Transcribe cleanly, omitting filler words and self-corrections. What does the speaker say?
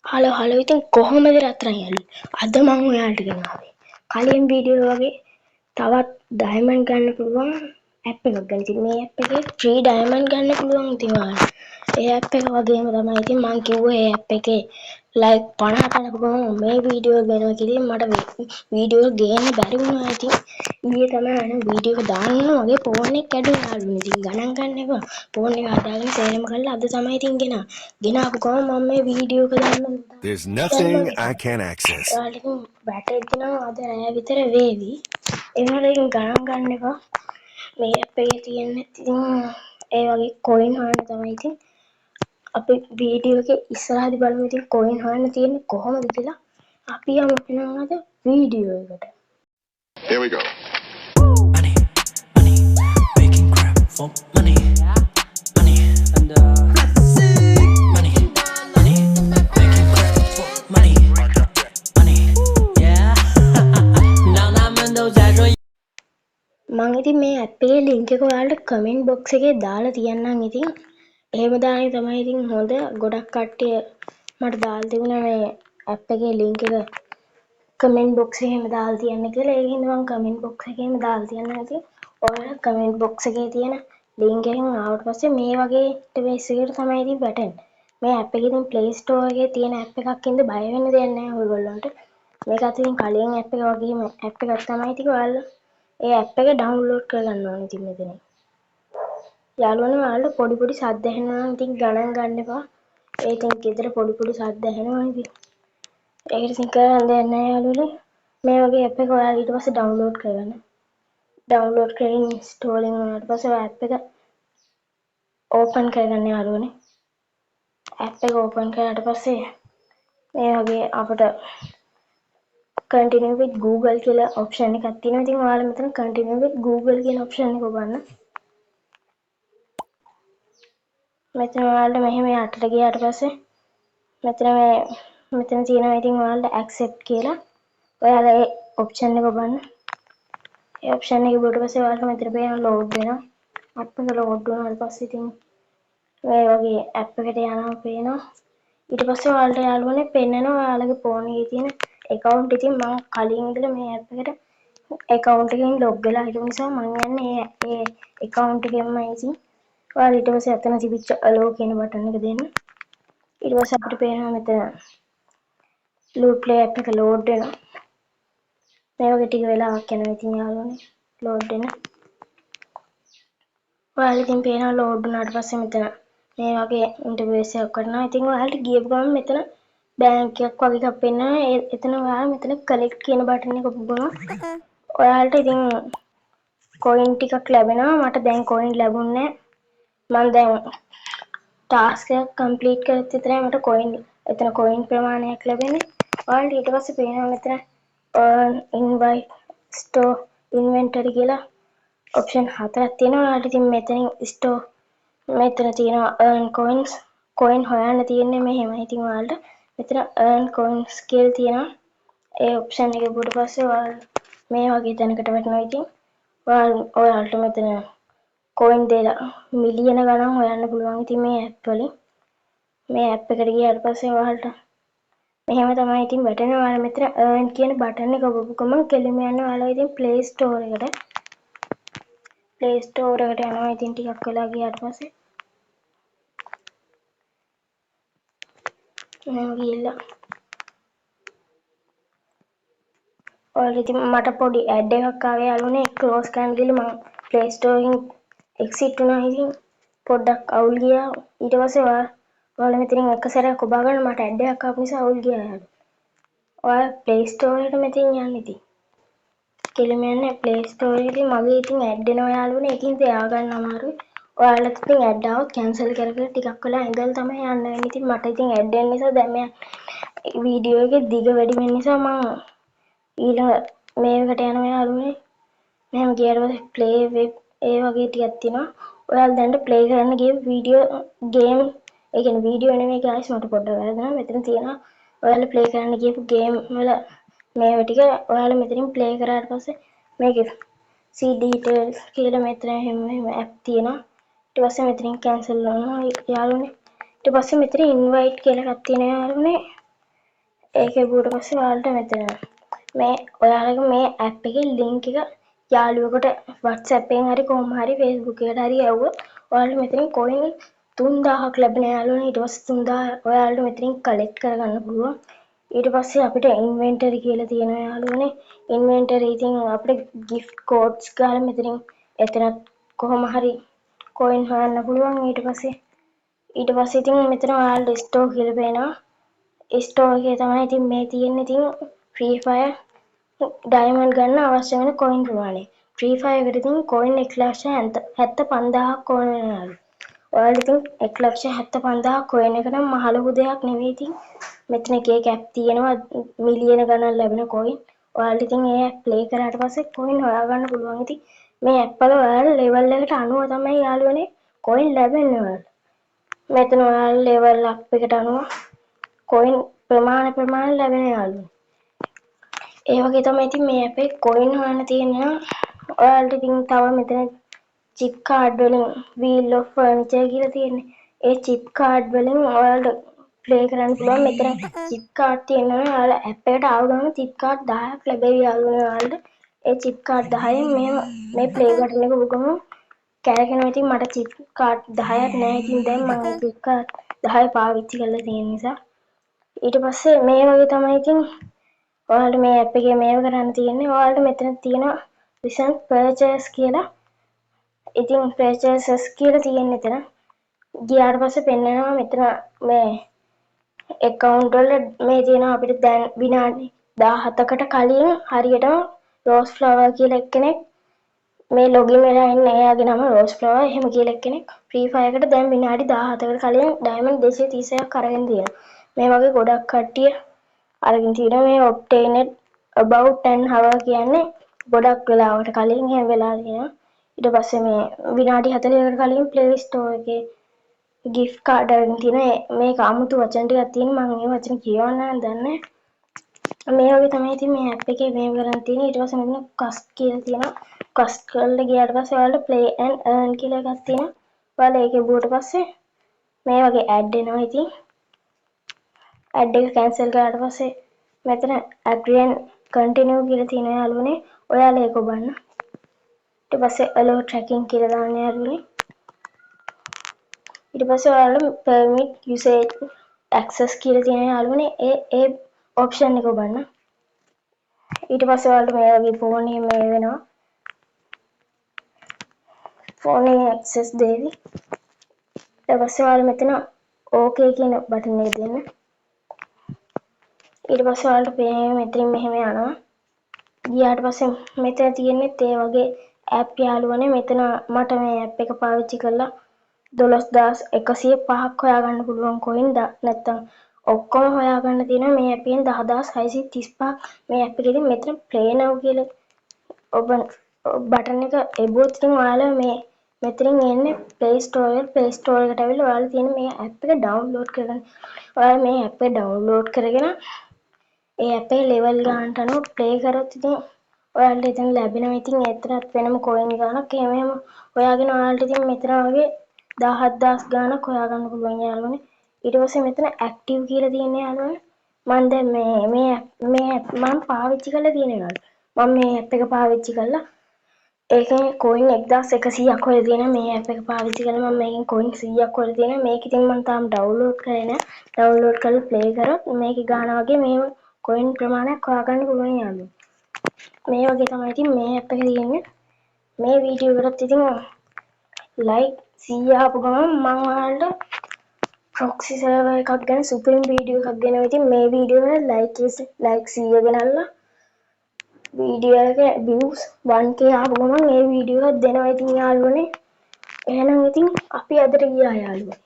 Hello hello ඉතින් කොහොමද රත්තරන් යාළුවෝ? අද මම ඔයාලට ගෙනාවේ. කලින් වීඩියෝ වගේ තවත් ඩයමන්ඩ් ගන්න පුළුවන් ඇප් එකක් ගැන. ඉතින් මේ ඇප් එකේ ෆ්‍රී ඩයමන්ඩ් ගන්න පුළුවන් ඉතින් ඔයාලට. ඒ ඇප් එක වගේම තමයි ඉතින් මම කිව්වේ ඒ ඇප් එකේ ලයික් 50ක් යනකම් මේ වීඩියෝ ගෙනවා කියලා මට වීඩියෝ ගේන්න බැරි වුණා. ඉතින් ඊයේ තමයි අර වීඩියෝ එක දාන්න මගේ ෆෝන් එක කැඩුනා යාළුවනේ. ඉතින් ගණන් ගන්න එපා. ෆෝන් එක හදාගෙන සේරම කරලා අද තමයි ඉතින් ගෙනාපු ගමන් මම මේ වීඩියෝ එක දාන්න There's දැම්මා nothing I ගෙනා. can't access. ඔයාලට ඉතින් බැටරි දිනවා අද රෑ විතර වේවි. ඒ වුණාට ඉතින් ගණන් ගන්න එපා. මේ ඇප් එකේ තියෙන ඉතින් ඒ වගේ කොයින් හොයන්න තමයි ඉතින් අපි වීඩියෝ එකේ ඉස්සරහදී බලමු ඉතින් කොයින් හොයන්න තියෙන්නේ කොහොමද කියලා. අපි යමු එහෙනම් අද වීඩියෝ එකට. Here we go. Money, money, making crap for money, money, and money, money, making crap for money, money, yeah. Now I'm in those ads. මම ඉතින් මේ ඇප් එකේ ලින්ක් එක ඔයාලට කමෙන්ට් බොක්ස් එකේ දාලා තියන්නම් ඉතින්. එහෙම දාන්නේ තමයි ඉතින් හොඳ. ගොඩක් කට්ටිය මට දාලා තිබුණා මේ ඇප් එකේ ලින්ක් එක කමෙන්ට් බොක්ස් එකේම දාලා තියන්න කියලා. ඒකින්ද මම කමෙන්ට් බොක්ස් එකේම දාලා තියන්නම් ඉතින්. ඔයාලා කමෙන්ට් බොක්ස් එකේ තියෙන ලින්ක් එකෙන් ආවට පස්සේ මේ වගේ ඉන්ටර්ෆේස් එකකට තමයි ඉතින් වැටෙන්නේ. මේ ඇප් එකේ ඉතින් ප්ලේ ස්ටෝර් එකේ තියෙන ඇප් එකක් ඉඳ බය වෙන්න දෙයක් නැහැ ඔයගොල්ලන්ට. මේකත් ඉතින් කලින් ඇප් එක වගේම ඇප් එකක් තමයි ඉතින් ඔයාලා ඒ ඇප් එක ඩවුන්ලෝඩ් කරගන්න ඕනේ ඉතින් මෙතන. යාළුවනේ ඔයාලට පොඩි සද්ද ඇහෙනවා නම් ඉතින් ගණන් ගන්න එපා. ඒ ඉතින් ගෙදර පොඩි සද්ද ඇහෙනවා ඉතින්. ඒකට ඉතින් කරන්න දෙයක් නැහැ යාළුවනේ. මේ වගේ ඇප් එක ඔයාලා ඊට පස්සේ ඩවුන්ලෝඩ් කරගන්න. ඩවුන්ලෝඩ් කරගෙන ඉන්ස්ටෝලින් වුණාට පස්සේ ඔය ඇප් එක ඕපන් කරගන්න යාළුවනේ. ඇප් එක ඕපන් කරාට පස්සේ මේ වගේ අපිට continue with Google කියලා ඔප්ෂන් එකක් තියෙනවා. ඉතින් ඔයාලා මෙතන continue with Google කියන ඔප්ෂන් එක ඔබන්න. මෙතන ඔයාලට මෙහෙම යටට ගියාට පස්සේ මෙතන තියෙනවා ඉතින් ඔයාලට accept කියලා. ඔයාලා ඒ ඔප්ෂන් එක ඔබන්න. ඒ ඔප්ෂන් එක ඔබට පස්සේ ඔයාලට මෙතන පේන ලෝඩ් වෙනවා. ඇප් එක ලෝඩ් වුණාට පස්සේ ඉතින් මේ වගේ ඇප් එකට යනවා පේනවා. ඊට පස්සේ ඔයාලට යාළුවනේ පෙන්නනවා ඔයාලගේ ෆෝන් එකේ තියෙන account. ඉතින් මම කලින් ඉඳලා මේ ඇප් එකට account එකෙන් log වෙලා හිටපු නිසා මම යන්නේ ඒ account එකෙන්මයි ඉතින්. ඔයාලා ඊට පස්සේ අතන තිබිච්ච allow කියන බටන් එක දෙන්න. ඊට පස්සේ අපිට පේනවා මෙතන loop play app එක load වෙනවා. මේ වගේ ටික වෙලාවක් යනවා ඉතින් යාළුවනේ load වෙන. ඔයාලා ඉතින් පේනවා load වුණාට පස්සේ මෙතන මේ වගේ ඉන්ටර්ෆේස් එකක් කරනවා. ඉතින් ඔයාලට ගියපු ගමන් මෙතන බැංක් එකක් වගේ එකක් පෙන්නනවා. එතන ඔයාලා මෙතන collect කියන බටන් එක ඔබනවා. ඔයාලට ඉතින් coin ටිකක් ලැබෙනවා. මට දැන් coin ලැබුණේ නැහැ. මම දැන් ටාස්ක් එකක් කම්ප්ලීට් කරත් විතරයි මට එතන coin ප්‍රමාණයක් ලැබෙන්නේ. ඔයාලට ඊට පස්සේ පේනවා මෙතන earn invite store inventory කියලා ඔප්ෂන් 4ක් තියෙනවා. ඔයාලට ඉතින් මෙතනින් store මෙතන තියෙනවා earn coins. coin හොයන්න තියෙන්නේ මෙහෙමයි. ඉතින් ඔයාලට මෙතන earn coins කියලා තියෙනවා. ඒ ඔප්ෂන් එක ගිහුවට පස්සේ ඔයාලා මේ වගේ තැනකට වැටෙනවා. ඉතින් ඔයාලට මෙතන coin දෙලා මිලියන ගණන් හොයන්න පුළුවන්. ඉතින් මේ ඇප් වලින් මේ ඇප් එකට ගියාට පස්සේ ඔයාලට මෙහෙම තමයි ඉතින් වැටෙනවා. ඔයාලා මෙතන earn කියන බටන් එක ඔබපු ගමන් කෙලිම යනවා ඔයාලා ඉතින් play store එකට. play store එකට යනවා. ඉතින් ටිකක් වෙලා ගියාට පස්සේ මම ගිහලා ඔයාලා ඉතින් මට පොඩි ඇඩ් එකක් ආවේ යාළුවනේ. ක්ලෝස් කරන්න ගිහලා මම play store එකෙන් exit වුණා. ඉතින් පොඩ්ඩක් අවුල් ගියා. ඊට පස්සේ ඔයාලා මෙතනින් එක සැරයක් ඔබා ගන්න මට ඇඩ් එකක් ආපු නිසා අවුල් ගියා යාළුවා. ඔයාලා play store එකට මෙතෙන් යන්න ඉතින්. කෙලිම යන්නේ play store එකේ. මගේ ඉතින් ඇඩ් එනවා යාළුවනේ. ඒකින් තියා ගන්න අමාරුයි. ඔයාලට ඉතින් ඇඩ් ආවොත් කැන්සල් කර ටිකක් වෙලා ඉඳලා තමයි යන්න වෙන්නේ. ඉතින් මට ඉතින් ඇඩ් එන නිසා දැන් මේ වීඩියෝ එකේ දිග වැඩි වෙන නිසා මම ඊළඟ මේකට යනවා යාළුවනේ. මෙහෙම ගියාට පස්සේ play web ඒ වගේ ටිකක් තියෙනවා. ඔයාලා දැන් play කරන්න ගිය වීඩියෝ ගේම් ඒ කියන්නේ වීඩියෝ නෙමෙයි guys මට පොඩ්ඩක් වැරදුනා. මෙතන තියෙනවා ඔයාලා play කරන්න ගියපු ගේම් වල මේවා ටික ඔයාලා මෙතනින් play කරාට පස්සේ මේකේ see details කියලා මෙතන එහෙම app තියෙනවා. ඊට පස්සේ මෙතනින් cancel කරනවා යාළුවනේ. ඊට පස්සේ මෙතන invite කියලා එකක් තියෙනවා යාළුවනේ. ඒකේ බුවට පස්සේ ඔයාලට මෙතන මේ ඔයාලගේ මේ ඇප් එකේ link එක යාළුවෙකුට WhatsApp එකෙන් හරි කොහොම හරි Facebook එකට හරි යවුවොත් ඔයාලට මෙතනින් coin 3000ක් ලැබෙන යාළුවනේ. ඊට පස්සේ 3000 ඔයාලට මෙතනින් collect කරගන්න පුළුවන්. ඊට පස්සේ අපිට inventory කියලා තියෙනවා යාළුවනේ. inventory ඉතින් අපිට gift codes ගාලා මෙතනින් එතන කොහොම හරි coin හොයන්න පුළුවන්. ඊට පස්සේ ඉතින් මෙතන ඔයාලට store කියලා පේනවා. store එකේ තමයි ඉතින් මේ තියෙන්නේ ඉතින් free fire diamond ගන්න අවශ්‍ය වෙන coin ප්‍රමාණය. free fire එකට ඉතින් coin 1,75,000ක් ඕන වෙනවා. ඔයාලට ඉතින් 1,75,000 coin එක නම් මහ ලොකු දෙයක් නෙවෙයි. ඉතින් මෙතන එක එක app තියෙනවා මිලියන ගණන් ලැබෙන coin. ඔයාලට ඉතින් ඒ app play කරාට පස්සේ coin හොයාගන්න පුළුවන්. ඉතින් මේ app වල ඔයාලා level එකට අනුව තමයි යාළුවනේ coin ලැබෙන්නේ ඔයාලට. මෙතන ඔයාලා level up එකට අනුව coin ප්‍රමාණ ලැබෙන යාළුවනේ. ඒ වගේ තමයි ඉතින් මේ app එකේ coin හොයන්න තියෙනවා. ඔයාලට ඉතින් තව මෙතන chip card වලින් wheel of furniture කියලා තියෙන්නේ. ඒ chip card වලින් ඔයාලට play කරන්න පුළුවන්. මෙතන chip card තියෙනවා. ඔයාලා app එකට ආව ගමන් chip card 10ක් ලැබෙවි යාළුවනේ ඔයාලට. ඒ chip card 10න් මේ play button එක ඔබ ගමු කැරකෙනවා. ඉතින් මට chip card 10ක් නැහැ. ඉතින් දැන් මම chip card 10 පාවිච්චි කරලා තියෙන නිසා ඊට පස්සේ මේ වගේ තමයි ඉතින් ඔයාලට මේ app එකේ මේව කරන්න තියෙන්නේ. ඔයාලට මෙතන තියෙනවා recent purchase කියලා. ඉතින් purchases කියලා තියෙන එතන ගියාට පස්සේ පෙන්නනවා මෙතන මේ account වල මේ තියෙනවා අපිට දැන් විනාඩි 17කට කලින් හරියටම rose flower කියලා එක්කෙනෙක් මේ login වෙලා ඉන්නේ. එයාගේ නම rose flower එහෙම කියලා එක්කෙනෙක් free fire එකට දැන් විනාඩි 17කට කලින් diamond 230ක් අරගෙන තියෙනවා. මේ වගේ ගොඩක් කට්ටිය අරගෙන තියෙනවා. මේ obtained about 10 hour කියන්නේ ගොඩක් වෙලාවට කලින් එහෙම වෙලා තියෙනවා. ඊට පස්සේ මේ විනාඩි 40කට කලින් play store එකේ gift card අරගෙන තියෙනවා. මේක අමුතු වචන ටිකක් තියෙන මම මේ වචන කියවන්න දන්නේ. මේ වගේ තමයි ඉතින් මේ app එකේ මේව කරන් තියෙන්නේ. ඊට පස්සේ මෙතන cast කියලා තියෙනවා. cast කරලා ගියාට පස්සේ ඔයාලට play and earn කියලා එකක් තියෙනවා. ඔයාලා ඒකේ බුවට පස්සේ මේ වගේ ad එනවා. ඉතින් ad එක cancel කරාට පස්සේ මෙතන agree and continue කියලා තියෙනවා යාළුවනේ. ඔයාලා ඒක ඔබන්න. ඊට පස්සේ allow tracking කියලා දාන්න යාළුවනේ. ඊට පස්සේ ඔයාලා permit usage access කියලා තියෙනවා යාළුවනේ. ඒ option එක ඔබන්න. ඊට පස්සේ ඔයාලට මේ වගේ phone එකේ මේ වෙනවා. phone එකේ access දෙවි. ඊට පස්සේ ඔයාලා මෙතන okay කියන බටන් එක දෙන්න. ඊට පස්සේ ඔයාලට පේන්නේ මෙතනින් මෙහෙම යනවා. ගියාට පස්සේ මෙතන තියෙන්නේ ඒ වගේ app යාළුවනේ. මෙතන මට මේ app එක පාවිච්චි කරලා 12105ක් හොයාගන්න පුළුවන් coin නැත්තම් ඔක්කොම හොයාගන්න තියෙනවා මේ app එකෙන් 10635ක් මේ app එකේදී මෙතන play now කියලා ඔබ බටන් එක එබුවොත් ඉතින් ඔයාලා මේ මෙතනින් එන්නේ play store එකට ඇවිල්ලා ඔයාලා තියෙන මේ app එක download කරගන්න. ඔයාලා මේ app එක download කරගෙන ඒ app එකේ level ගන්නට අනුව play කරොත් ඉතින් ඔයාලට එතන ලැබෙනවා. ඉතින් එතරම් වෙනම coin ගානක් එහෙම හොයාගෙන ඔයාලට ඉතින් මෙතන වගේ 17000 ගානක් හොයාගන්න පුළුවන් යාළුවනේ. ඊට පස්සේ මෙතන active කියලා තියෙනවා යාළුවනේ. මම දැන් මේ මම පාවිච්චි කරලා තියෙනවා. මම මේ app එක පාවිච්චි කරලා ඒකෙන් coin 1100ක් හොයලා තියෙනවා. මේ app එක පාවිච්චි කරලා මම මේකෙන් coin 100ක් හොයලා තියෙනවා. මේක ඉතින් මම තාම download කරේ නෑ. download කරලා play කරොත් මේකේ ගාන වගේ මේ coin ප්‍රමාණයක් හොයාගන්න පුළුවන් යාළුවනේ. මේ වගේ තමයි ඉතින් මේ app එක තියෙන්නේ. මේ වීඩියෝ එකත් ඉතින් like 100 ආපු ගමන් මම ඔයාලට proxy server එකක් ගැන supreme වීඩියෝ එකක් ගෙනවා. ඉතින් මේ වීඩියෝ එක like 100 ගෙනල්ලා වීඩියෝ එක views 1k ආපු ගමන් මේ වීඩියෝ එක දෙනවා ඉතින් යාළුවනේ. එහෙනම් ඉතින් අපි අදට ගියා යාළුවනේ.